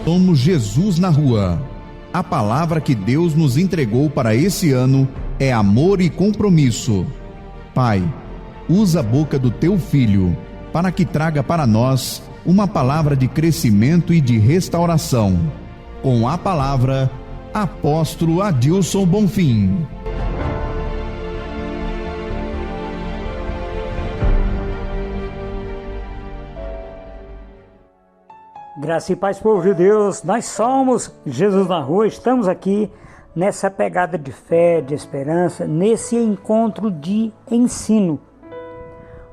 Somos Jesus na Rua. A palavra que Deus nos entregou para esse ano é amor e compromisso. Pai, usa a boca do teu filho para que traga para nós uma palavra de crescimento e de restauração. Com a palavra, Apóstolo Adilson Bonfim. Graça e paz, povo de Deus, nós somos Jesus na Rua, estamos aqui nessa pegada de fé, de esperança, nesse encontro de ensino.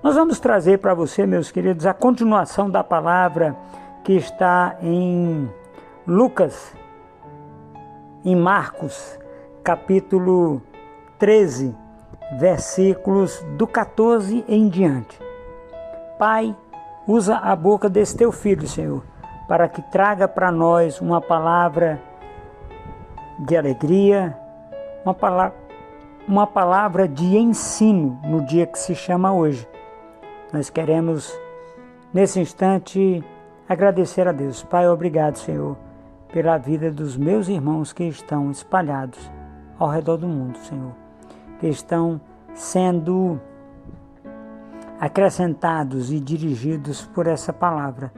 Nós vamos trazer para você, meus queridos, a continuação da palavra que está em Lucas, em Marcos, capítulo 13, versículos do 14 em diante. Pai, usa a boca desse teu filho, Senhor, para que traga para nós uma palavra de alegria, uma palavra de ensino no dia que se chama hoje. Nós queremos, nesse instante, agradecer a Deus. Pai, obrigado, Senhor, pela vida dos meus irmãos que estão espalhados ao redor do mundo, Senhor, que estão sendo acrescentados e dirigidos por essa palavra.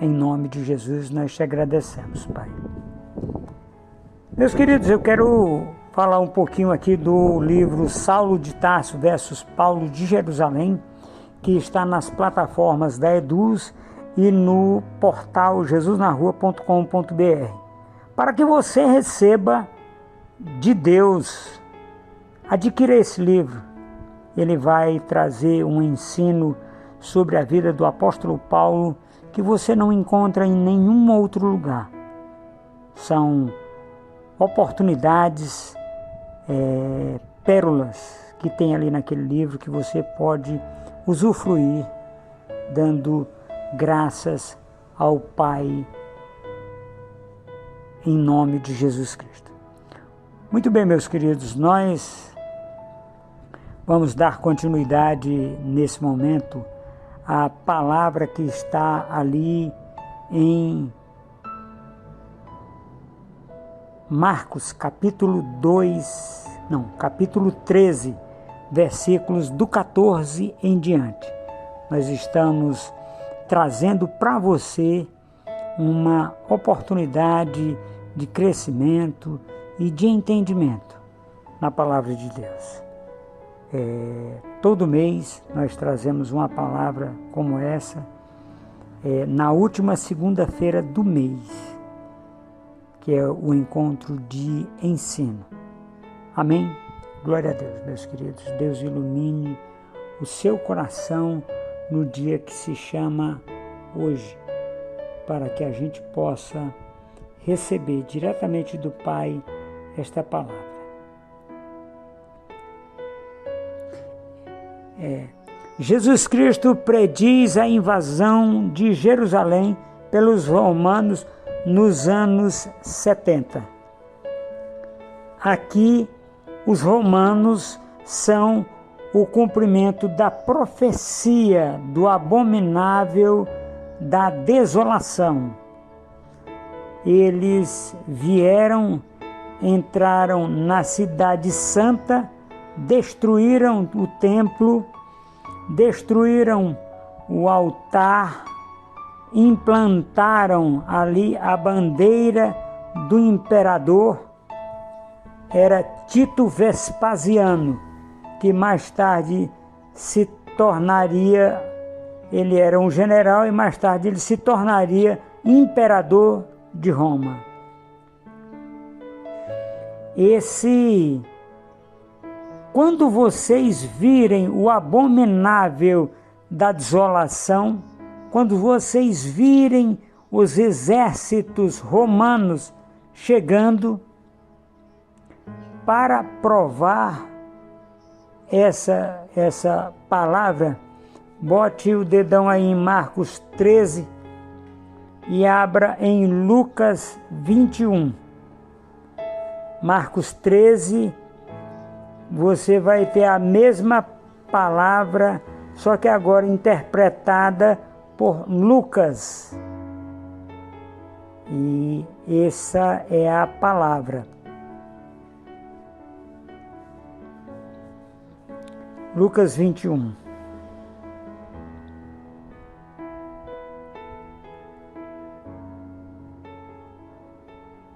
Em nome de Jesus, nós te agradecemos, Pai. Meus queridos, eu quero falar um pouquinho aqui do livro Saulo de Tarso versus Paulo de Jerusalém, que está nas plataformas da Eduz e no portal jesusnarrua.com.br. Para que você receba de Deus, adquira esse livro. Ele vai trazer um ensino sobre a vida do apóstolo Paulo que você não encontra em nenhum outro lugar. São oportunidades, pérolas que tem ali naquele livro que você pode usufruir, dando graças ao Pai em nome de Jesus Cristo. Muito bem, meus queridos, nós vamos dar continuidade nesse momento à palavra que está ali em Marcos, capítulo 13, versículos do 14 em diante. Nós estamos trazendo para você uma oportunidade de crescimento e de entendimento na palavra de Deus. Todo mês nós trazemos uma palavra como essa, na última segunda-feira do mês, que é o encontro de ensino. Amém? Glória a Deus, meus queridos. Deus ilumine o seu coração no dia que se chama hoje, para que a gente possa receber diretamente do Pai esta palavra. Jesus Cristo prediz a invasão de Jerusalém pelos romanos nos anos 70. Aqui, os romanos são o cumprimento da profecia do abominável da desolação. Eles vieram, entraram na cidade santa, destruíram o templo, destruíram o altar, implantaram ali a bandeira do imperador, era Tito Vespasiano, que mais tarde se tornaria, ele era um general e mais tarde ele se tornaria imperador de Roma. Quando vocês virem o abominável da desolação, quando vocês virem os exércitos romanos chegando para provar essa palavra, bote o dedão aí em Marcos 13 e abra em Lucas 21. Marcos 13, você vai ter a mesma palavra, só que agora interpretada por Lucas. E essa é a palavra. Lucas 21.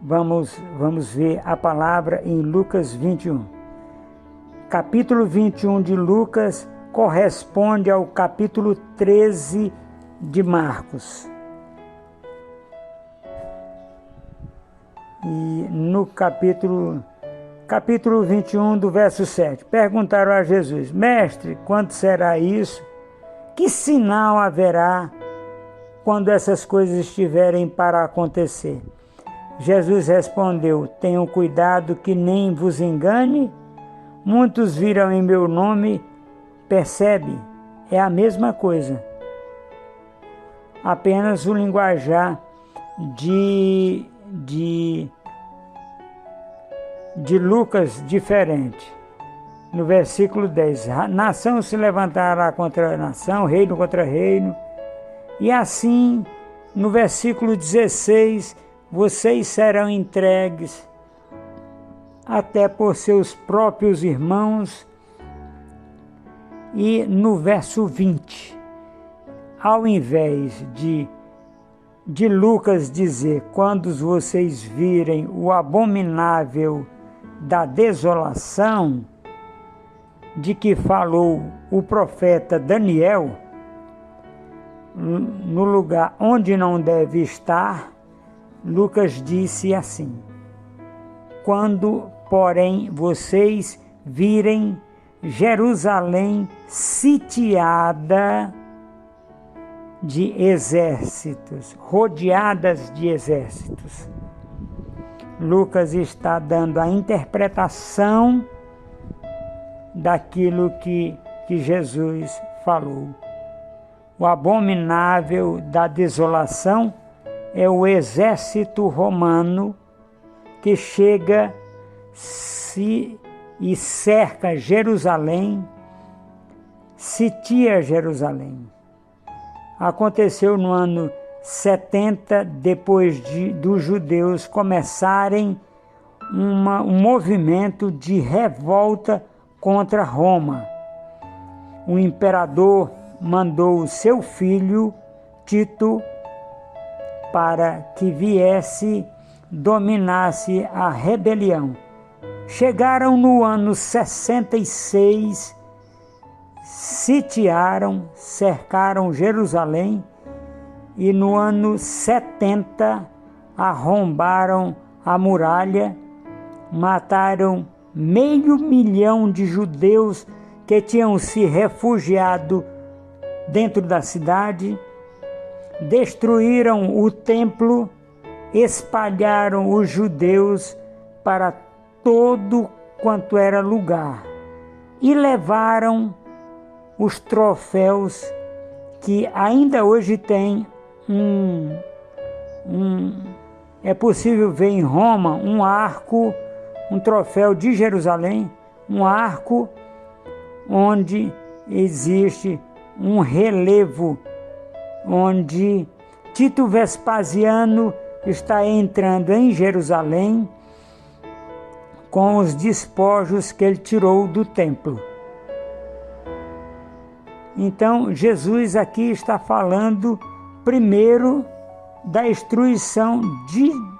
Vamos ver a palavra em Lucas 21. Capítulo 21 de Lucas corresponde ao capítulo 13 de Marcos. E no capítulo 21, do verso 7, perguntaram a Jesus: Mestre, quando será isso? Que sinal haverá quando essas coisas estiverem para acontecer? Jesus respondeu: Tenham cuidado que nem vos engane. Muitos virão em meu nome. Percebe? É a mesma coisa. Apenas o linguajar de Lucas diferente. No versículo 10, nação se levantará contra nação, reino contra reino. E assim, no versículo 16, vocês serão entregues até por seus próprios irmãos. E no verso 20, ao invés de Lucas dizer: quando vocês virem o abominável da desolação, de que falou o profeta Daniel, no lugar onde não deve estar, Lucas disse assim: quando, porém, vocês virem Jerusalém sitiada de exércitos, rodeadas de exércitos. Lucas está dando a interpretação daquilo que Jesus falou. O abominável da desolação é o exército romano que chega e cerca Jerusalém, sitia Jerusalém. Aconteceu no ano 70, depois dos judeus começarem um movimento de revolta contra Roma. O imperador mandou o seu filho, Tito, para que viesse, dominasse a rebelião. Chegaram no ano 66, sitiaram, cercaram Jerusalém, e no ano 70 arrombaram a muralha, mataram 500.000 de judeus que tinham se refugiado dentro da cidade, destruíram o templo, espalharam os judeus para todo quanto era lugar e levaram os troféus que ainda hoje tem é possível ver em Roma um arco, um troféu de Jerusalém, um arco onde existe um relevo, onde Tito Vespasiano está entrando em Jerusalém com os despojos que ele tirou do templo. Então, Jesus aqui está falando primeiro da destruição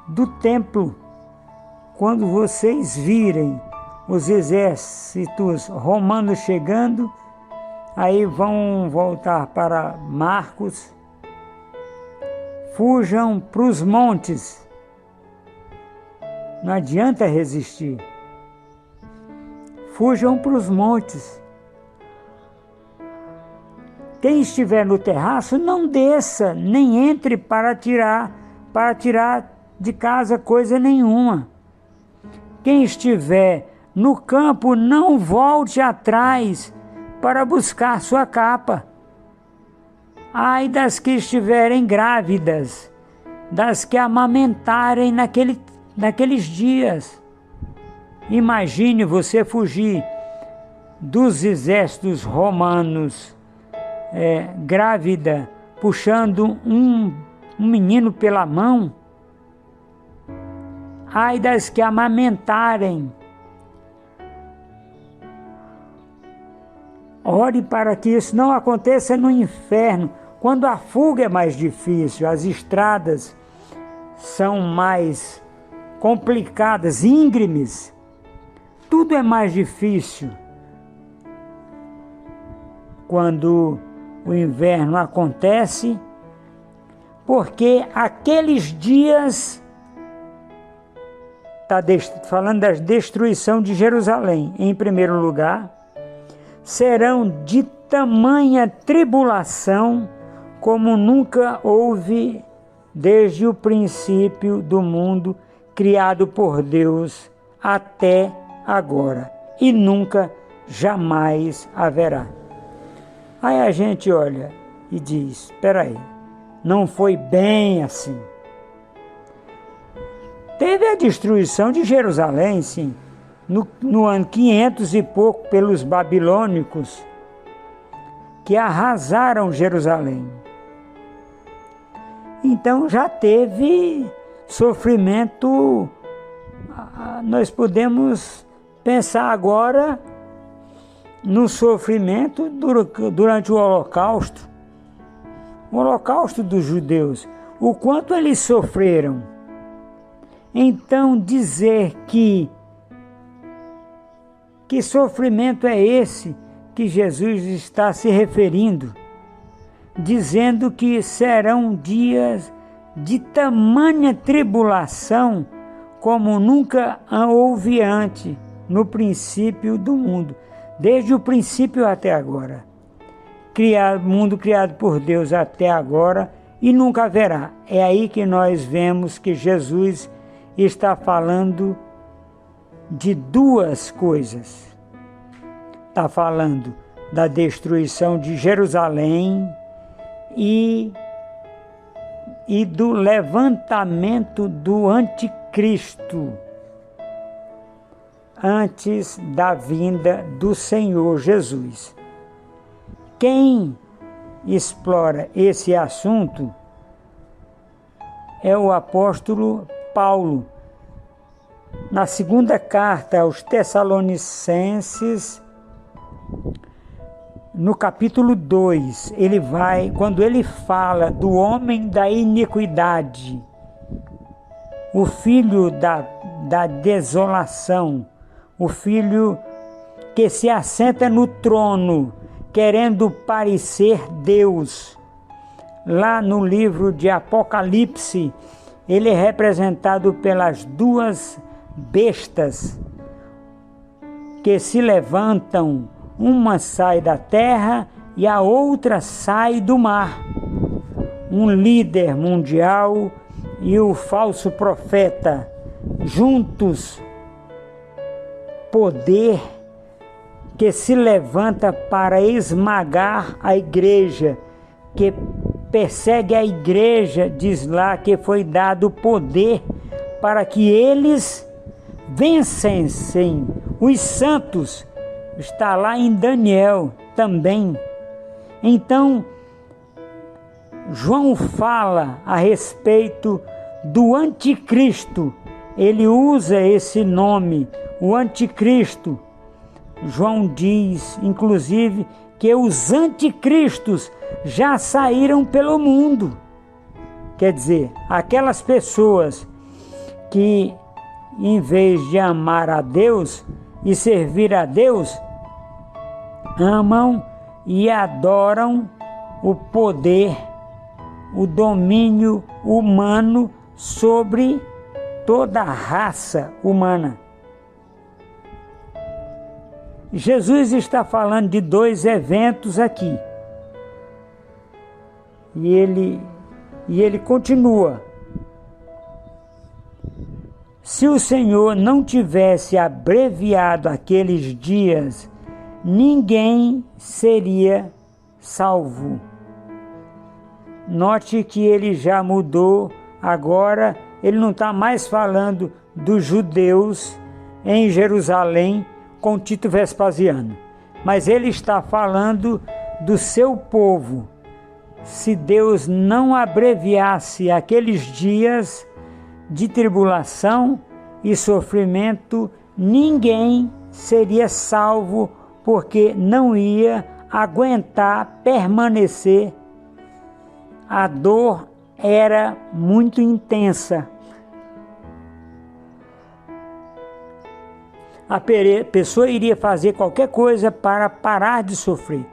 do templo. Quando vocês virem os exércitos romanos chegando, aí vão voltar para Marcos, fujam para os montes. Não adianta resistir. Fujam para os montes. Quem estiver no terraço, não desça, nem entre para tirar de casa coisa nenhuma. Quem estiver no campo, não volte atrás para buscar sua capa. Ai das que estiverem grávidas, das que amamentarem naqueles dias. Imagine você fugir dos exércitos romanos, grávida, puxando um menino pela mão. ai das que amamentarem. Ore para que isso não aconteça no inferno, quando a fuga é mais difícil, as estradas são mais complicadas, íngremes, tudo é mais difícil. Quando o inverno acontece, porque aqueles dias, está falando da destruição de Jerusalém, em primeiro lugar, serão de tamanha tribulação como nunca houve desde o princípio do mundo criado por Deus até agora, e nunca, jamais haverá. Aí a gente olha e diz, espera aí, não foi bem assim. Teve a destruição de Jerusalém, sim, no ano 500 e pouco, pelos babilônicos, que arrasaram Jerusalém. Então já teve sofrimento. Nós podemos pensar agora no sofrimento durante o Holocausto dos judeus, o quanto eles sofreram. Então dizer que sofrimento é esse que Jesus está se referindo, dizendo que serão dias de tamanha tribulação como nunca houve antes, no princípio do mundo, desde o princípio até agora. Mundo criado por Deus até agora e nunca haverá. É aí que nós vemos que Jesus está falando de duas coisas. Está falando da destruição de Jerusalém e do levantamento do anticristo antes da vinda do Senhor Jesus. Quem explora esse assunto é o apóstolo Paulo. Na segunda carta aos Tessalonicenses, no capítulo 2, quando ele fala do homem da iniquidade, o filho da desolação, o filho que se assenta no trono, querendo parecer Deus. Lá no livro de Apocalipse, ele é representado pelas duas bestas que se levantam, uma sai da terra e a outra sai do mar. Um líder mundial e o falso profeta, juntos, poder que se levanta para esmagar a igreja, que persegue a igreja, diz lá que foi dado poder para que eles vencessem os santos. Está lá em Daniel também. Então, João fala a respeito do anticristo. Ele usa esse nome, o anticristo. João diz, inclusive, que os anticristos já saíram pelo mundo. Quer dizer, aquelas pessoas que, em vez de amar a Deus e servir a Deus, amam e adoram o poder, o domínio humano sobre toda a raça humana. Jesus está falando de dois eventos aqui. E ele continua. Se o Senhor não tivesse abreviado aqueles dias, ninguém seria salvo. Note que ele já mudou, agora ele não está mais falando dos judeus em Jerusalém com Tito Vespasiano, mas ele está falando do seu povo. Se Deus não abreviasse aqueles dias de tribulação, e sofrimento, ninguém seria salvo, porque não ia aguentar permanecer. A dor era muito intensa. A pessoa iria fazer qualquer coisa para parar de sofrer.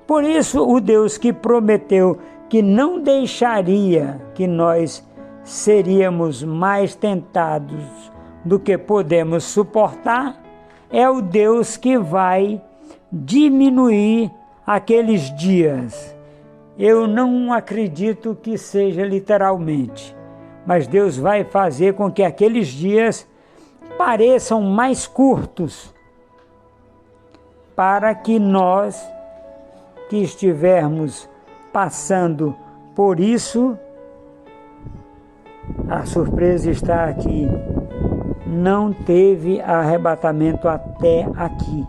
Por isso, o Deus que prometeu que não deixaria que nós seríamos mais tentados do que podemos suportar, é o Deus que vai diminuir aqueles dias. Eu não acredito que seja literalmente, mas Deus vai fazer com que aqueles dias pareçam mais curtos, para que nós que estivermos passando por isso, a surpresa está aqui, não teve arrebatamento até aqui.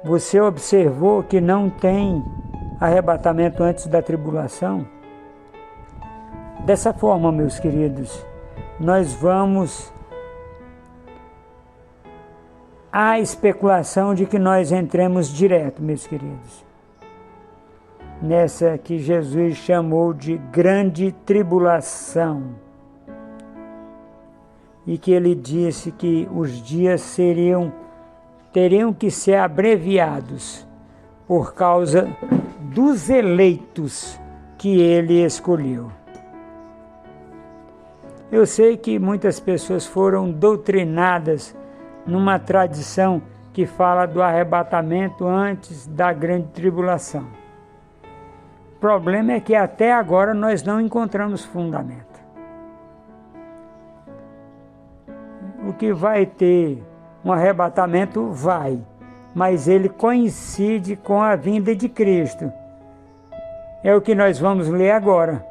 Você observou que não tem arrebatamento antes da tribulação? Dessa forma, meus queridos, nós vamos à especulação de que nós entremos direto, meus queridos, nessa que Jesus chamou de grande tribulação, e que ele disse que os dias teriam que ser abreviados por causa dos eleitos que ele escolheu. Eu sei que muitas pessoas foram doutrinadas numa tradição que fala do arrebatamento antes da grande tribulação. O problema é que até agora nós não encontramos fundamento. O que vai ter um arrebatamento vai, mas ele coincide com a vinda de Cristo. É o que nós vamos ler agora.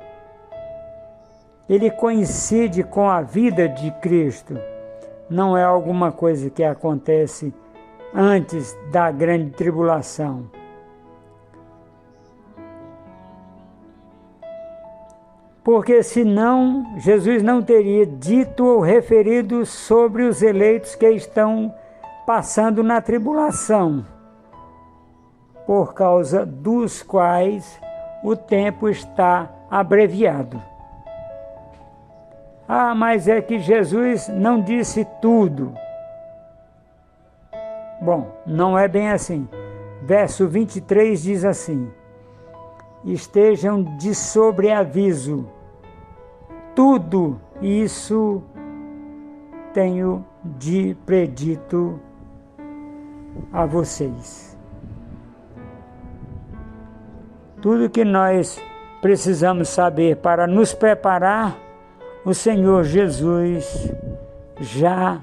Ele coincide com a vida de Cristo. Não é alguma coisa que acontece antes da grande tribulação. Porque senão Jesus não teria dito ou referido sobre os eleitos que estão passando na tribulação, por causa dos quais o tempo está abreviado. Ah, mas é que Jesus não disse tudo. Bom, não é bem assim. Verso 23 diz assim: estejam de sobreaviso. Tudo isso tenho predito a vocês. Tudo que nós precisamos saber para nos preparar, o Senhor Jesus já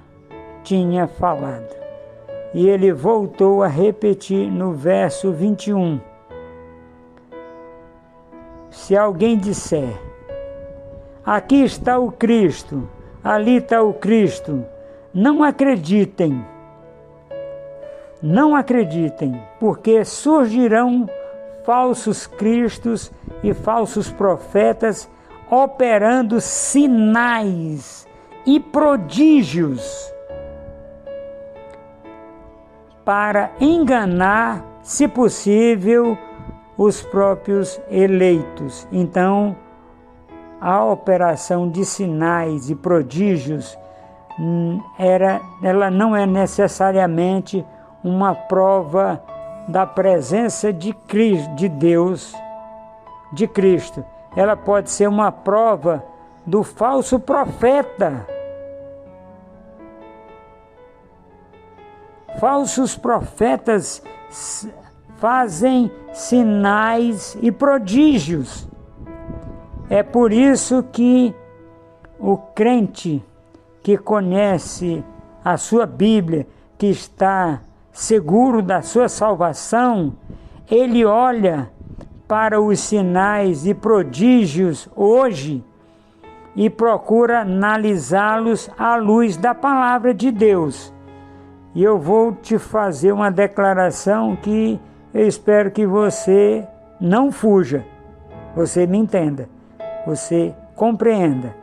tinha falado. E ele voltou a repetir no verso 21. Se alguém disser, aqui está o Cristo, ali está o Cristo, não acreditem. Não acreditem, porque surgirão falsos cristos e falsos profetas operando sinais e prodígios para enganar, se possível, os próprios eleitos. Então, a operação de sinais e prodígios ela não é necessariamente uma prova da presença de Deus, de Cristo. Ela pode ser uma prova do falso profeta. Falsos profetas fazem sinais e prodígios. É por isso que o crente que conhece a sua Bíblia, que está seguro da sua salvação, ele olha para os sinais e prodígios hoje e procura analisá-los à luz da palavra de Deus. E eu vou te fazer uma declaração que eu espero que você não fuja, você me entenda, você compreenda.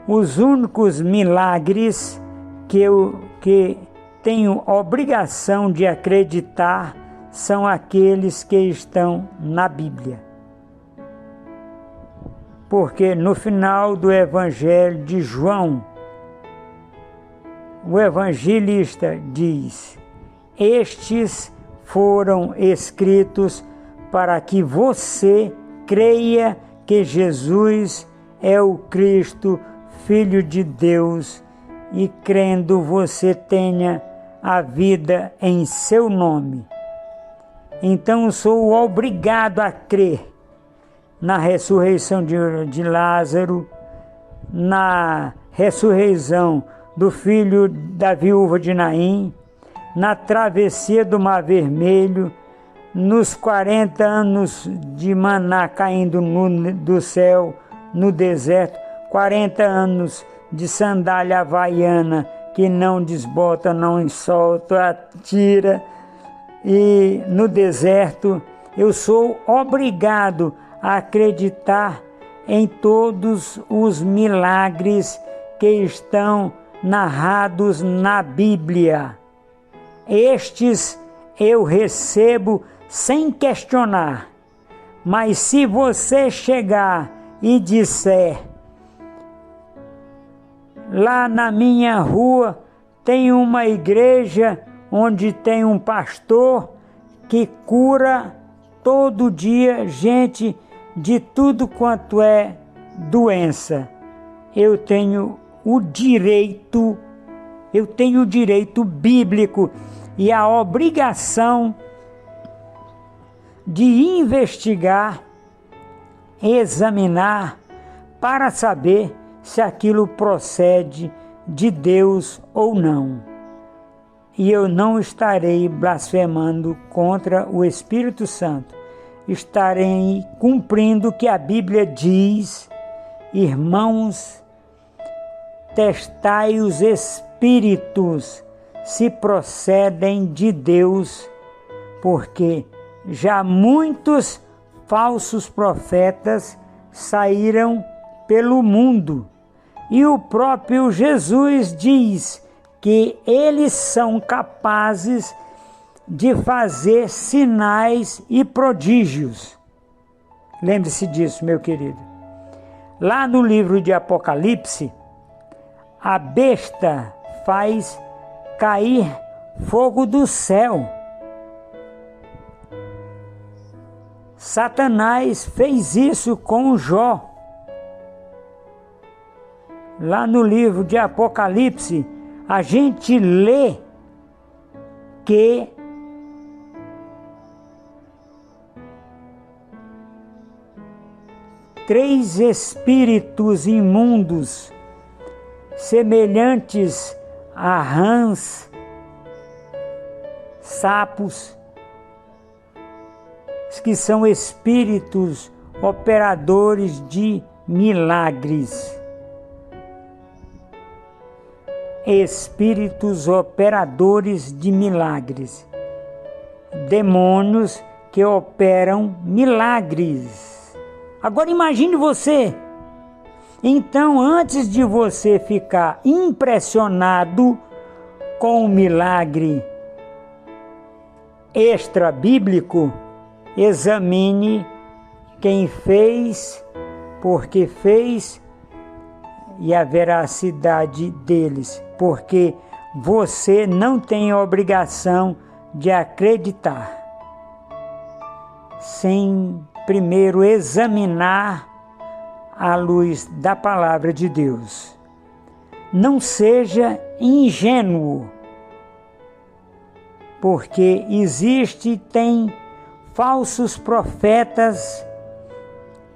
Os únicos milagres que tenho obrigação de acreditar são aqueles que estão na Bíblia. Porque no final do Evangelho de João, o evangelista diz: estes foram escritos para que você creia que Jesus é o Cristo, Filho de Deus, e crendo você tenha a vida em seu nome. Então sou obrigado a crer na ressurreição de Lázaro, na ressurreição do filho da viúva de Naim, na travessia do Mar Vermelho, nos 40 anos de maná caindo do céu no deserto, 40 anos de sandália havaiana que não desbota, não solta, atira, e no deserto eu sou obrigado a acreditar em todos os milagres que estão narrados na Bíblia. Estes eu recebo sem questionar, mas se você chegar e disser: lá na minha rua tem uma igreja onde tem um pastor que cura todo dia gente de tudo quanto é doença, eu tenho o direito bíblico e a obrigação de investigar, examinar, para saber se aquilo procede de Deus ou não. E eu não estarei blasfemando contra o Espírito Santo. Estarei cumprindo o que a Bíblia diz: irmãos, testai os espíritos se procedem de Deus, porque já muitos falsos profetas saíram pelo mundo, e o próprio Jesus diz que eles são capazes de fazer sinais e prodígios. Lembre-se disso, meu querido. Lá no livro de Apocalipse, a besta faz cair fogo do céu. Satanás fez isso com Jó. Lá no livro de Apocalipse, a gente lê que três espíritos imundos, semelhantes a rãs, sapos, que são espíritos operadores de milagres. Espíritos operadores de milagres. Demônios que operam milagres. Agora imagine você. Então, antes de você ficar impressionado com o milagre extra-bíblico, examine quem fez, por que fez e a veracidade deles, porque você não tem a obrigação de acreditar sem primeiro examinar à luz da palavra de Deus. Não seja ingênuo, porque tem falsos profetas.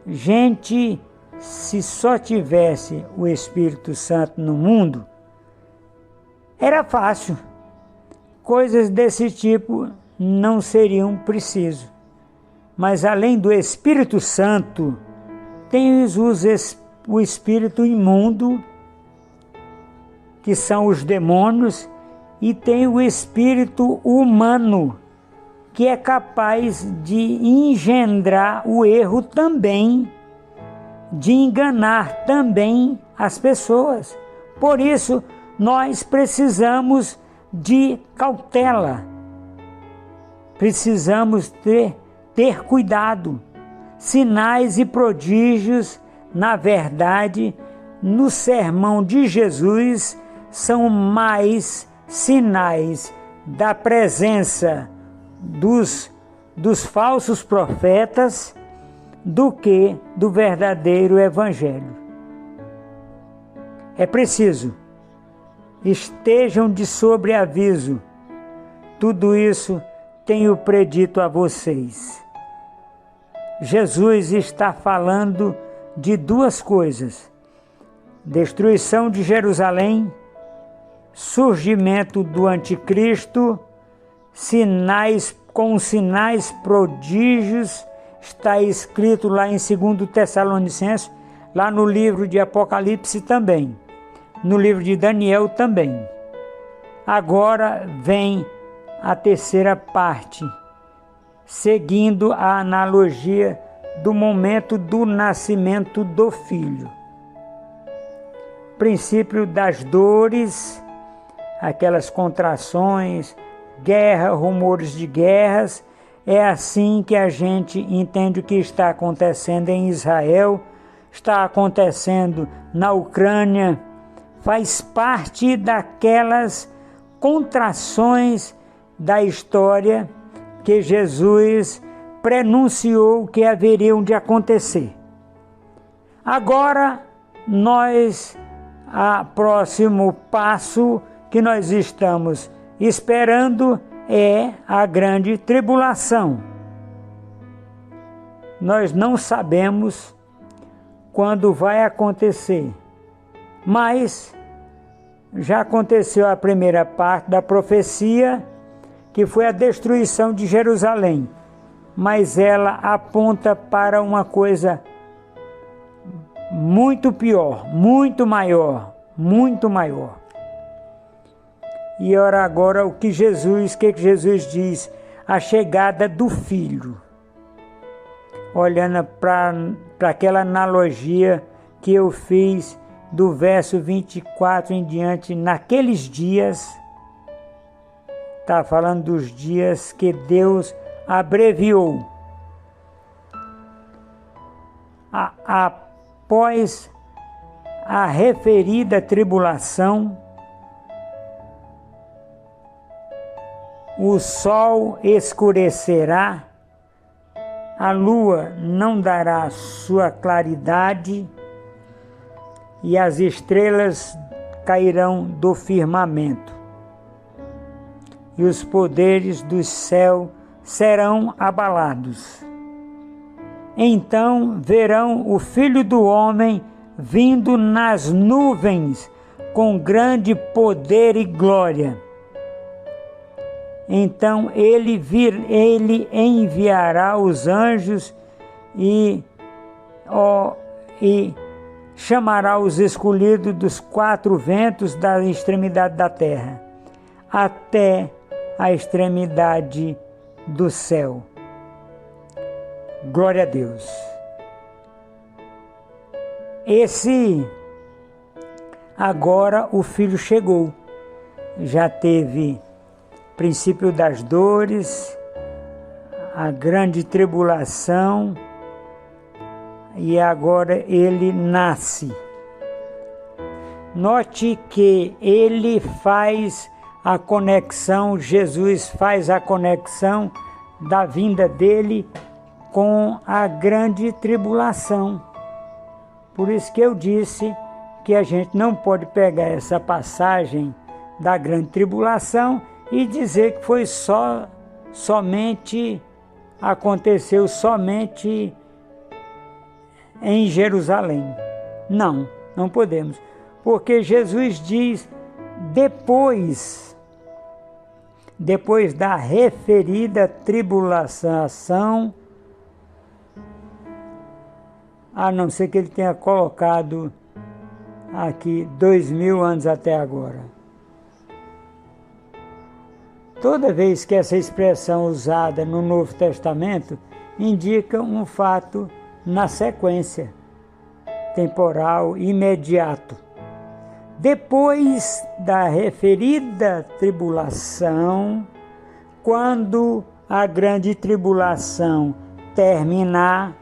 Gente, se só tivesse o Espírito Santo no mundo, era fácil. Coisas desse tipo não seriam precisas. Mas além do Espírito Santo, tem o espírito imundo, que são os demônios, e tem o espírito humano, que é capaz de engendrar o erro também. de enganar também as pessoas. Por isso, nós precisamos de cautela, precisamos ter cuidado. Sinais e prodígios, na verdade, no sermão de Jesus, são mais sinais da presença dos falsos profetas do que do verdadeiro evangelho. É preciso, estejam de sobreaviso. Tudo isso tenho predito a vocês. Jesus está falando de duas coisas: destruição de Jerusalém, surgimento do anticristo, com sinais prodígios, está escrito lá em 2 Tessalonicenses, lá no livro de Apocalipse também, no livro de Daniel também. Agora vem a terceira parte, seguindo a analogia do momento do nascimento do filho. Princípio das dores, aquelas contrações, guerra, rumores de guerras. É assim que a gente entende o que está acontecendo em Israel, está acontecendo na Ucrânia. Faz parte daquelas contrações da história que Jesus prenunciou que haveriam de acontecer. Agora, o próximo passo que nós estamos esperando é a grande tribulação. Nós não sabemos quando vai acontecer, mas já aconteceu a primeira parte da profecia, que foi a destruição de Jerusalém, mas ela aponta para uma coisa muito pior, muito maior, muito maior. E ora agora o que Jesus diz? A chegada do Filho. Olhando para aquela analogia que eu fiz do verso 24 em diante, naqueles dias, está falando dos dias que Deus abreviou. Após a referida tribulação, o sol escurecerá, a lua não dará sua claridade e as estrelas cairão do firmamento, e os poderes do céu serão abalados. Então verão o Filho do Homem vindo nas nuvens com grande poder e glória. Então ele enviará os anjos e chamará os escolhidos dos quatro ventos da extremidade da terra, até a extremidade do céu. Glória a Deus. Agora o Filho chegou, já teve princípio das dores, a grande tribulação, e agora ele nasce. Note que ele faz a conexão, Jesus faz a conexão da vinda dele com a grande tribulação. Por isso que eu disse que a gente não pode pegar essa passagem da grande tribulação e dizer que foi aconteceu somente em Jerusalém. Não podemos. Porque Jesus diz, depois da referida tribulação, a não ser que ele tenha colocado aqui 2000 anos até agora. Toda vez que essa expressão usada no Novo Testamento indica um fato na sequência. temporal imediato. Depois da referida tribulação, quando a grande tribulação terminar,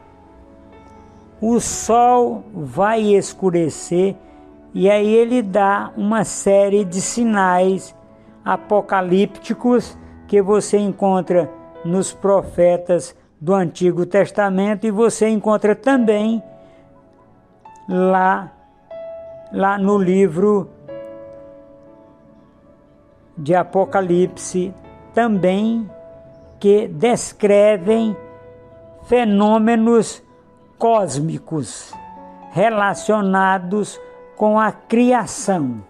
o sol vai escurecer e aí ele dá uma série de sinais apocalípticos que você encontra nos profetas do Antigo Testamento e você encontra também lá no livro de Apocalipse, também, que descrevem fenômenos cósmicos relacionados com a criação.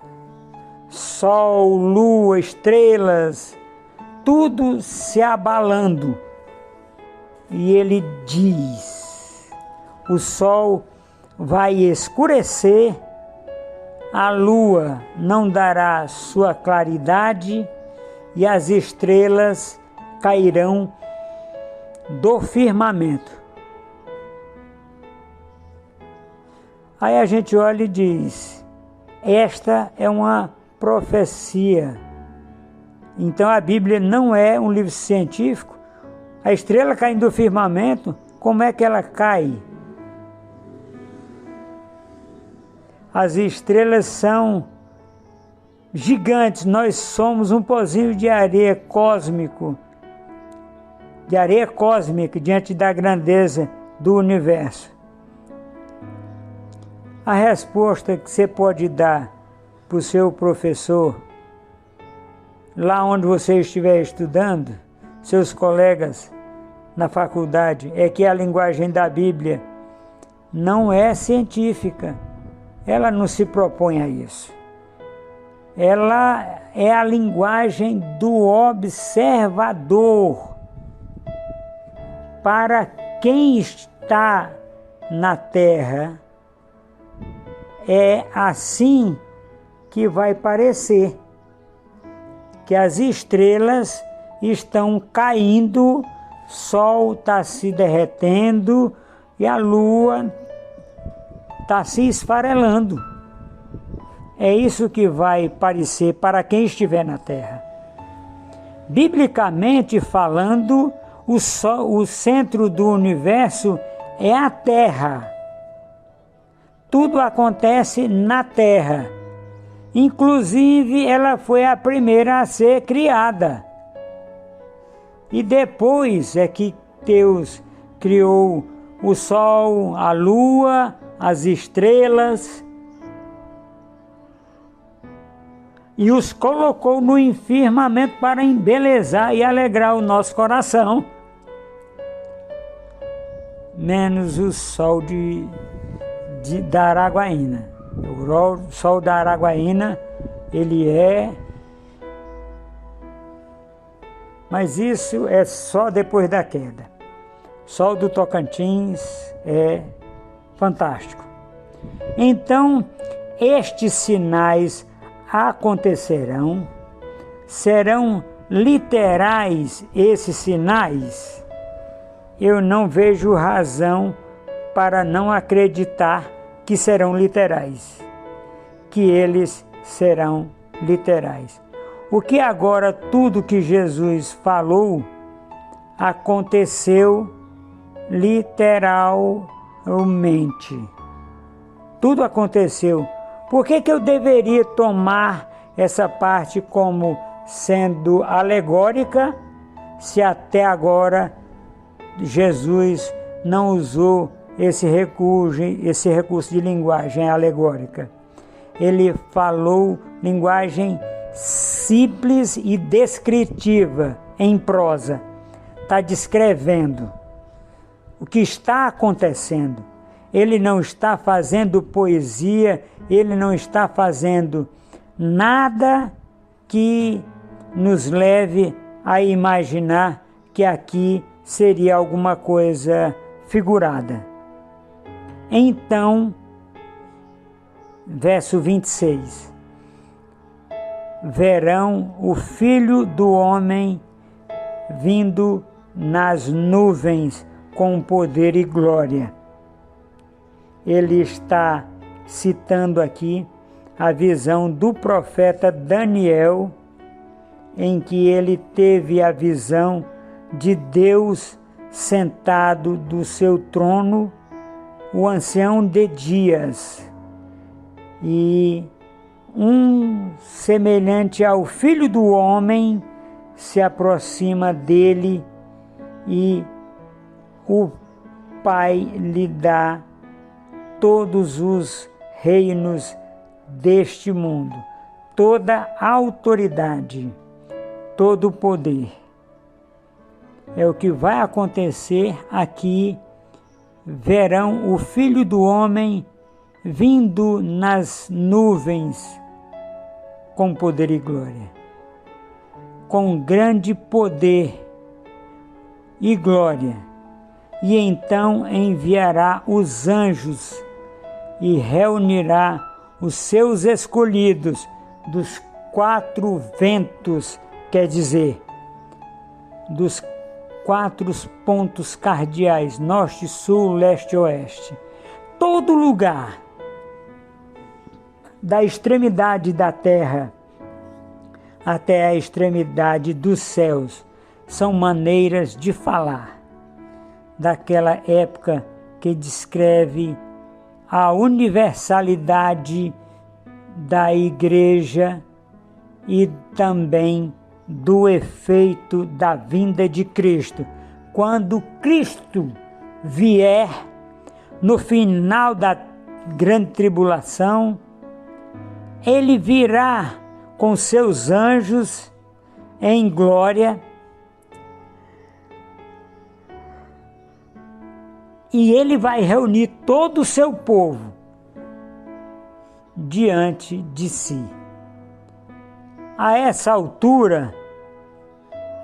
Sol, lua, estrelas, tudo se abalando. E ele diz: o sol vai escurecer, a lua não dará sua claridade e as estrelas cairão do firmamento. Aí a gente olha e diz: esta é uma profecia. Então a Bíblia não é um livro científico. A estrela caindo do firmamento, como é que ela cai? As estrelas são gigantes, nós somos um pozinho de areia cósmico, diante da grandeza do universo. A resposta que você pode dar para o seu professor, lá onde você estiver estudando, seus colegas na faculdade, é que a linguagem da Bíblia não é científica. Ela não se propõe a isso. Ela é a linguagem do observador. Para quem está na Terra, é assim que vai parecer, que as estrelas estão caindo, sol está se derretendo e a lua está se esfarelando. É isso que vai parecer para quem estiver na Terra. Biblicamente falando, o centro do universo é a Terra. Tudo acontece na Terra. Inclusive, ela foi a primeira a ser criada. E depois é que Deus criou o sol, a lua, as estrelas, e os colocou no firmamento para embelezar e alegrar o nosso coração. Menos o sol da Araguaína. O sol da Araguaína, ele é... Mas isso é só depois da queda. O sol do Tocantins é fantástico. Então, estes sinais acontecerão, serão literais esses sinais? Eu não vejo razão para não acreditar que serão literais, que eles serão literais. O que agora tudo que Jesus falou aconteceu literalmente. Tudo aconteceu. Por que eu deveria tomar essa parte como sendo alegórica, se até agora Jesus não usou esse recurso de linguagem alegórica? Ele falou linguagem simples e descritiva, em prosa. Está descrevendo o que está acontecendo. Ele não está fazendo poesia, ele não está fazendo nada que nos leve a imaginar que aqui seria alguma coisa figurada. Então, verso 26. Verão o Filho do Homem vindo nas nuvens com poder e glória. ele está citando aqui a visão do profeta Daniel, em que ele teve a visão de Deus sentado do seu trono, o ancião de dias, e um semelhante ao Filho do Homem se aproxima dele e o Pai lhe dá todos os reinos deste mundo, toda a autoridade, todo o poder. É o que vai acontecer aqui. Verão o Filho do Homem vindo nas nuvens com poder e glória, com grande poder e glória, e então enviará os anjos e reunirá os seus escolhidos dos 4 ventos, quer dizer, dos 4 pontos cardeais, norte, sul, leste e oeste. Todo lugar, da extremidade da terra até a extremidade dos céus, são maneiras de falar daquela época que descreve a universalidade da igreja e também do efeito da vinda de Cristo. Quando Cristo vier no final da grande tribulação, ele virá com seus anjos em glória e ele vai reunir todo o seu povo diante de si. A essa altura,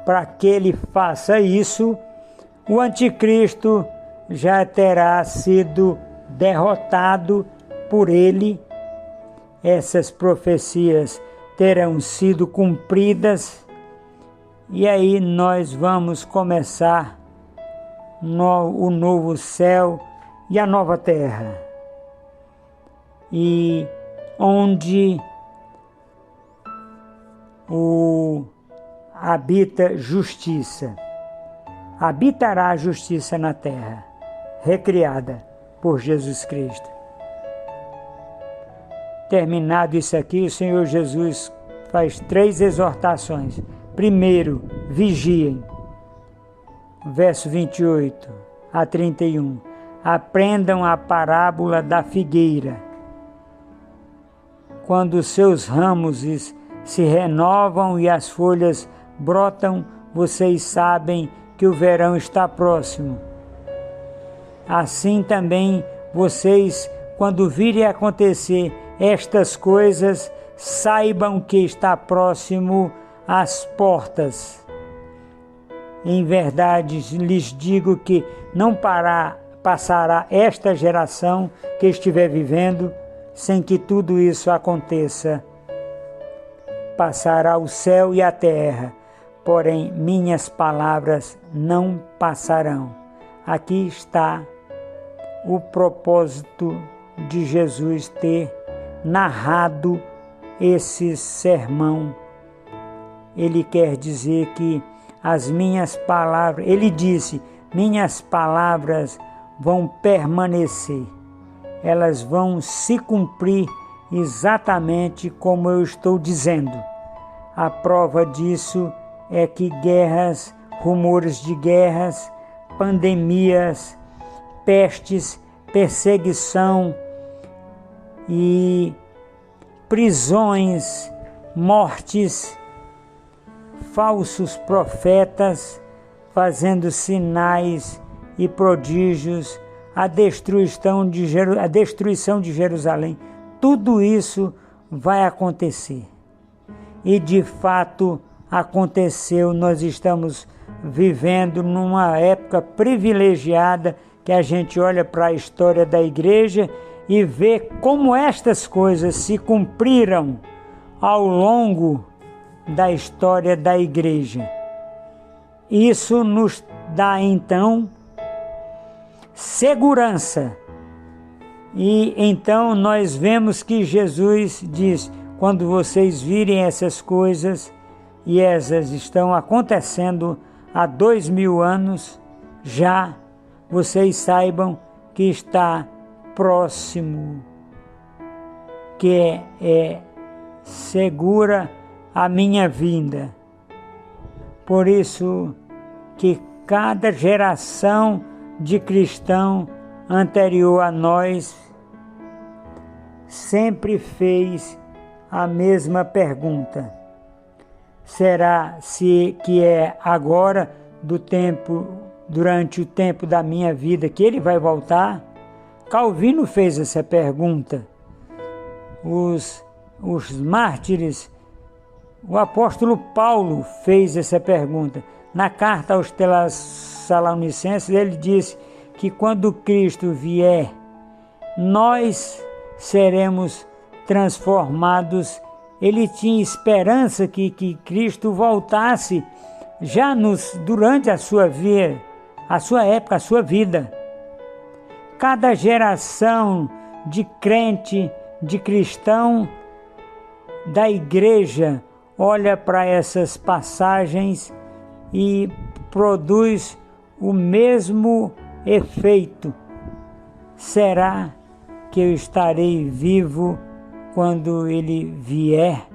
para que ele faça isso, o anticristo já terá sido derrotado por ele. Essas profecias terão sido cumpridas e aí nós vamos começar o novo céu e a nova terra, e onde habita justiça. Habitará a justiça na terra, recriada por Jesus Cristo. Terminado isso aqui, o Senhor Jesus faz 3 exortações. Primeiro, vigiem. Verso 28 a 31. Aprendam a parábola da figueira. Quando os seus ramos se renovam e as folhas brotam, vocês sabem que o verão está próximo. Assim também vocês, quando virem acontecer estas coisas, saibam que está próximo às portas. Em verdade lhes digo que não passará esta geração que estiver vivendo sem que tudo isso aconteça. Passará o céu e a terra, porém minhas palavras não passarão. Aqui está o propósito de Jesus ter narrado esse sermão. Ele quer dizer que as minhas palavras, ele disse, minhas palavras vão permanecer, elas vão se cumprir exatamente como eu estou dizendo. A prova disso é que guerras, rumores de guerras, pandemias, pestes, perseguição e prisões, mortes, falsos profetas fazendo sinais e prodígios, a destruição de Jerusalém, tudo isso vai acontecer. E de fato aconteceu. Nós estamos vivendo numa época privilegiada que a gente olha para a história da igreja e vê como estas coisas se cumpriram ao longo da história da igreja. Isso nos dá então segurança E então nós vemos que Jesus diz: quando vocês virem essas coisas, e essas estão acontecendo há 2000 anos, já vocês saibam que está próximo, que é segura a minha vinda. Por isso que cada geração de cristão anterior a nós sempre fez a mesma pergunta: será que é agora durante o tempo da minha vida que ele vai voltar? Calvino fez essa pergunta. Os mártires, o apóstolo Paulo fez essa pergunta. Na carta aos Tessalonicenses, ele disse que quando Cristo vier, nós seremos transformados. Ele tinha esperança que Cristo voltasse já durante a sua vida, a sua época, a sua vida. Cada geração de crente, de cristão, da igreja, olha para essas passagens e produz o mesmo efeito. Será que eu estarei vivo quando ele vier?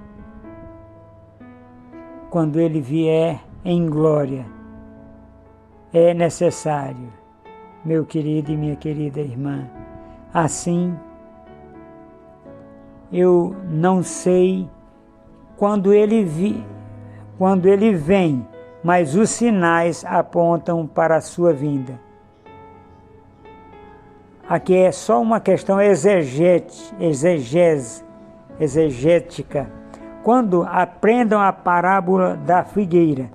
Quando ele vier em glória. É necessário, meu querido e minha querida irmã. Assim, eu não sei quando ele vem, mas os sinais apontam para a sua vinda. Aqui é só uma questão exegética. Quando aprendam a parábola da figueira,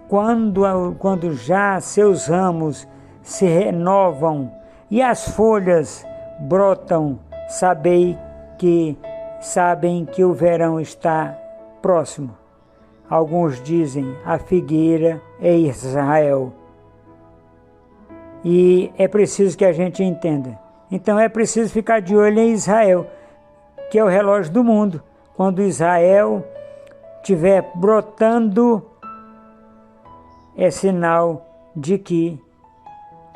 quando já seus ramos se renovam e as folhas brotam, sabem que o verão está próximo. Alguns dizem a figueira é Israel. E é preciso que a gente entenda. Então é preciso ficar de olho em Israel, que é o relógio do mundo. Quando Israel estiver brotando, é sinal de que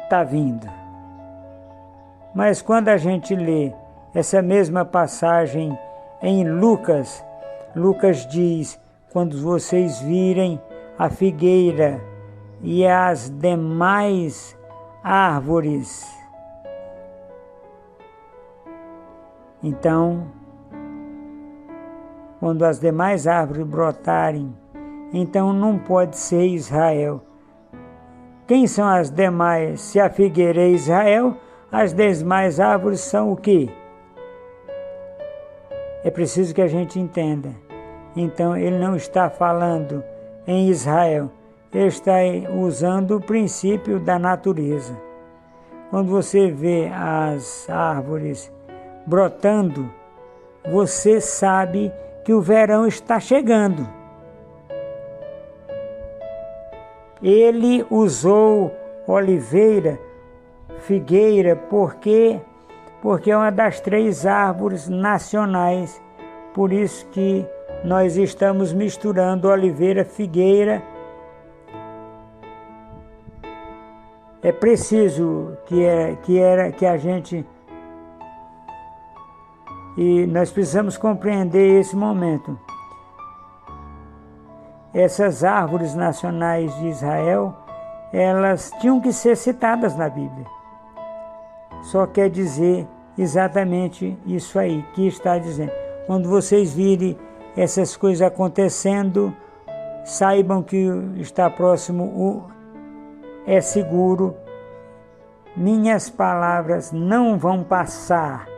está vindo. Mas quando a gente lê essa mesma passagem em Lucas, Lucas diz: quando vocês virem a figueira e as demais árvores. Então, quando as demais árvores brotarem, então não pode ser Israel. Quem são as demais? Se a figueira é Israel, as demais árvores são o quê? É preciso que a gente entenda. Então, ele não está falando em Israel. Ele está usando o princípio da natureza. Quando você vê as árvores brotando, você sabe que o verão está chegando. Ele usou oliveira, figueira, porque é uma das 3 árvores nacionais. Por isso que nós estamos misturando oliveira, figueira. É preciso que a gente... E nós precisamos compreender esse momento. Essas árvores nacionais de Israel, elas tinham que ser citadas na Bíblia. Só quer dizer exatamente isso aí que está dizendo. Quando vocês virem essas coisas acontecendo, saibam que está próximo, é seguro. Minhas palavras não vão passar.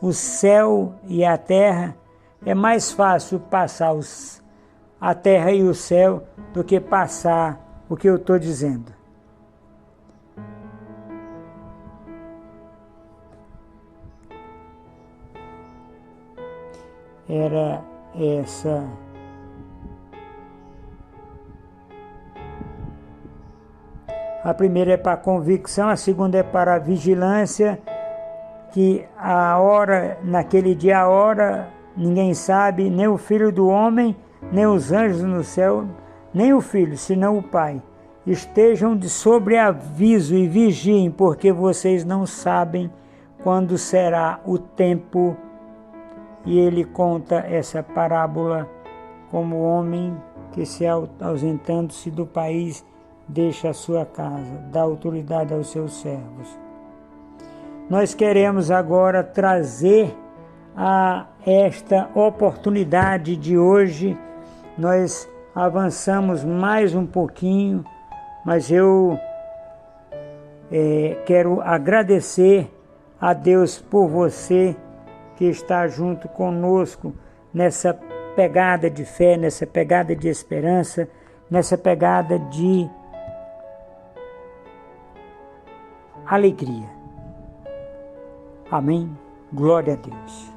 O céu e a terra, é mais fácil passar a terra e o céu do que passar o que eu estou dizendo. Era essa a primeira é para a convicção, a segunda é para a vigilância, que a hora, naquele dia, a hora, ninguém sabe, nem o Filho do Homem, nem os anjos no céu, nem o Filho, senão o Pai. Estejam de sobreaviso e vigiem, porque vocês não sabem quando será o tempo. E ele conta essa parábola como homem que, se ausentando-se do país, deixa a sua casa, dá autoridade aos seus servos. Nós queremos agora trazer a esta oportunidade de hoje. Nós avançamos mais um pouquinho, mas eu quero agradecer a Deus por você que está junto conosco nessa pegada de fé, nessa pegada de esperança, nessa pegada de alegria. Amém? Glória a Deus.